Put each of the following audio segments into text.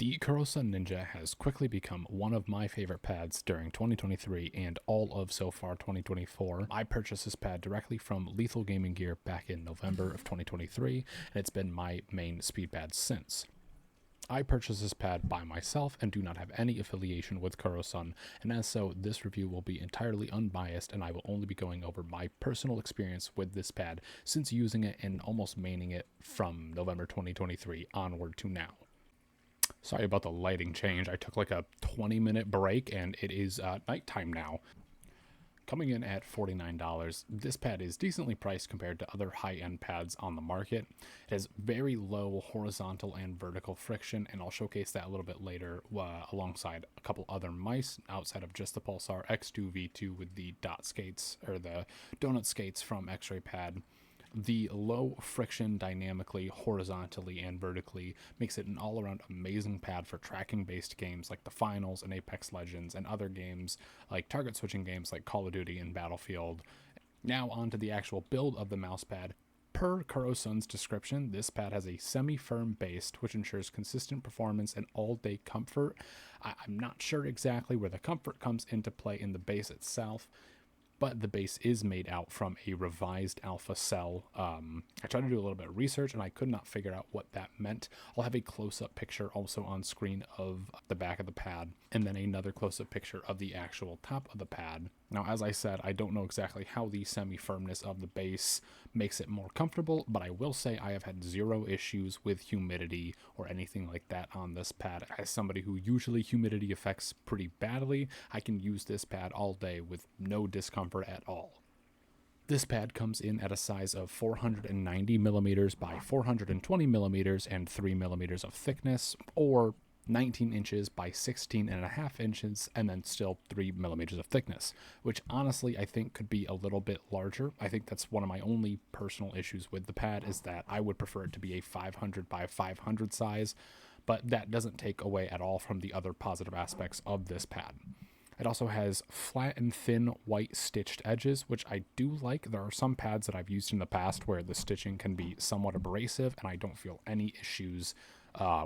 The Kurosun Ninja has quickly become one of my favorite pads during 2023 and all of so far 2024. I purchased this pad directly from Lethal Gaming Gear back in November of 2023, and it's been my main speed pad since. I purchased this pad by myself and do not have any affiliation with Kurosun, and as so, this review will be entirely unbiased and I will only be going over my personal experience with this pad since using it and almost maining it from November 2023 onward to now. Sorry about the lighting change. I took like a 20-minute break and it is nighttime now. Coming in at $49, this pad is decently priced compared to other high-end pads on the market. It has very low horizontal and vertical friction, and I'll showcase that a little bit later alongside a couple other mice outside of just the Pulsar X2 V2 with the dot skates or the donut skates from X-Ray Pad. The low friction dynamically, horizontally, and vertically makes it an all-around amazing pad for tracking-based games like the Finals and Apex Legends and other games like target-switching games like Call of Duty and Battlefield. Now on to the actual build of the mousepad. Per Kurosun's description, this pad has a semi-firm base, which ensures consistent performance and all-day comfort. I'm not sure exactly where the comfort comes into play in the base itself, but the base is made out from a revised alpha cell. I tried to do a little bit of research and I could not figure out what that meant. I'll have a close-up picture also on screen of the back of the pad, and then another close-up picture of the actual top of the pad. Now, as I said, I don't know exactly how the semi-firmness of the base makes it more comfortable, but I will say I have had zero issues with humidity or anything like that on this pad. As somebody who usually humidity affects pretty badly, I can use this pad all day with no discomfort at all. This pad comes in at a size of 490 millimeters by 420 millimeters and 3 millimeters of thickness, or 19 inches by 16 and a half inches, and then still 3 millimeters of thickness, which honestly I think could be a little bit larger. I think that's one of my only personal issues with the pad, is that I would prefer it to be a 500 by 500 size, but that doesn't take away at all from the other positive aspects of this pad. It also has flat and thin white stitched edges, which I do like. There are some pads that I've used in the past where the stitching can be somewhat abrasive, and I don't feel any issues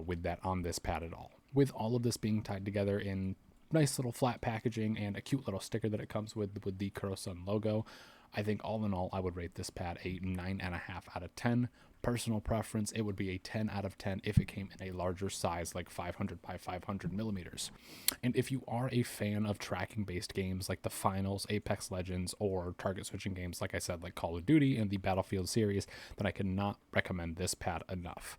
with that on this pad at all. With all of this being tied together in nice little flat packaging and a cute little sticker that it comes with the Kurosun logo, I think all in all I would rate this pad a 9.5 out of 10. Personal preference, it would be a 10 out of 10 if it came in a larger size like 500 by 500 millimeters. And if you are a fan of tracking based games like the Finals, Apex Legends, or target switching games like I said like Call of Duty and the Battlefield series, then I cannot recommend this pad enough.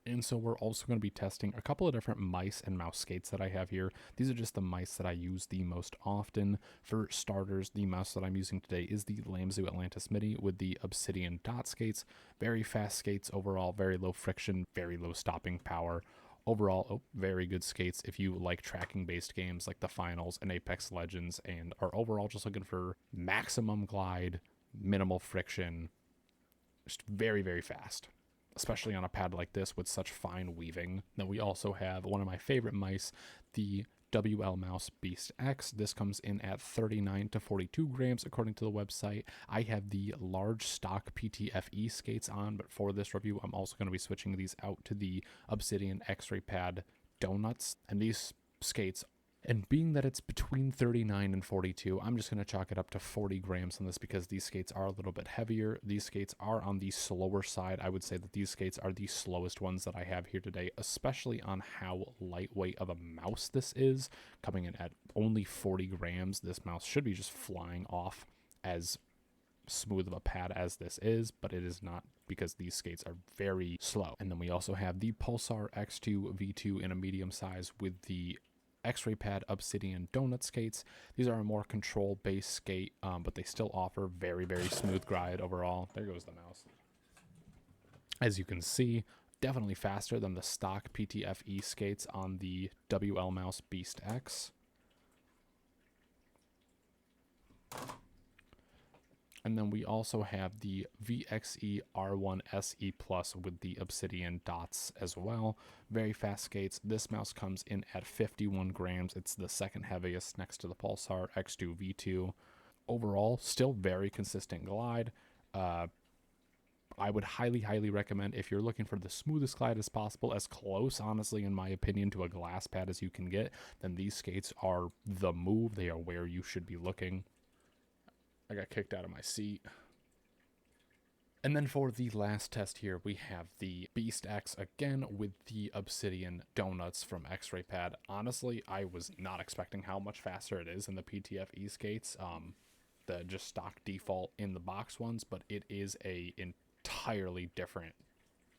And so we're also going to be testing a couple of different mice and mouse skates that I have here. These are just the mice that I use the most often. For starters, the mouse that I'm using today is the Lamzu Atlantis Midi with the Obsidian dot skates. Very fast skates overall, very low friction, very low stopping power. Overall, very good skates if you like tracking-based games like the Finals and Apex Legends and are overall just looking for maximum glide, minimal friction, just very, very fast, especially on a pad like this with such fine weaving. Then we also have one of my favorite mice, the WL Mouse Beast X. This comes in at 39 to 42 grams according to the website. I have the large stock PTFE skates on, but for this review I'm also going to be switching these out to the Obsidian X-Ray Pad Donuts, and these skates, and being that it's between 39 and 42, I'm just going to chalk it up to 40 grams on this because these skates are a little bit heavier. These skates are on the slower side. I would say that these skates are the slowest ones that I have here today, especially on how lightweight of a mouse this is. Coming in at only 40 grams, this mouse should be just flying off as smooth of a pad as this is, but it is not because these skates are very slow. And then we also have the Pulsar X2 V2 in a medium size with the X-Ray Pad Obsidian Donut skates. These are a more control-based skate, but they still offer very, very smooth glide overall. There goes the mouse. As you can see, definitely faster than the stock PTFE skates on the WL Mouse Beast X. And then we also have the VXE R1 SE Plus with the Obsidian dots as well. Very fast skates. This mouse comes in at 51 grams. It's the second heaviest next to the Pulsar X2 V2. Overall, still very consistent glide. I would highly recommend, if you're looking for the smoothest glide as possible, as close, honestly, in my opinion, to a glass pad as you can get, then these skates are the move. They are where you should be looking. I got kicked out of my seat. And then for the last test here, we have the Beast X again with the Obsidian Donuts from X-Ray Pad. Honestly, I was not expecting how much faster it is in the PTFE skates. The just stock default in the box ones, but it is a entirely different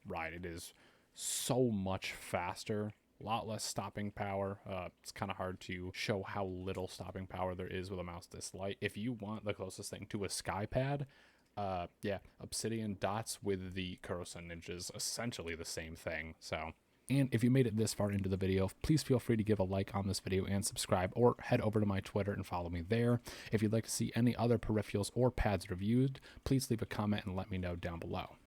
ride. It is so much faster, a lot less stopping power. It's kind of hard to show how little stopping power there is with a mouse this light. If you want the closest thing to a SkyPad, yeah, Obsidian Dots with the Kurosun Ninja is essentially the same thing. So, and if you made it this far into the video, please feel free to give a like on this video and subscribe, or head over to my Twitter and follow me there. If you'd like to see any other peripherals or pads reviewed, please leave a comment and let me know down below.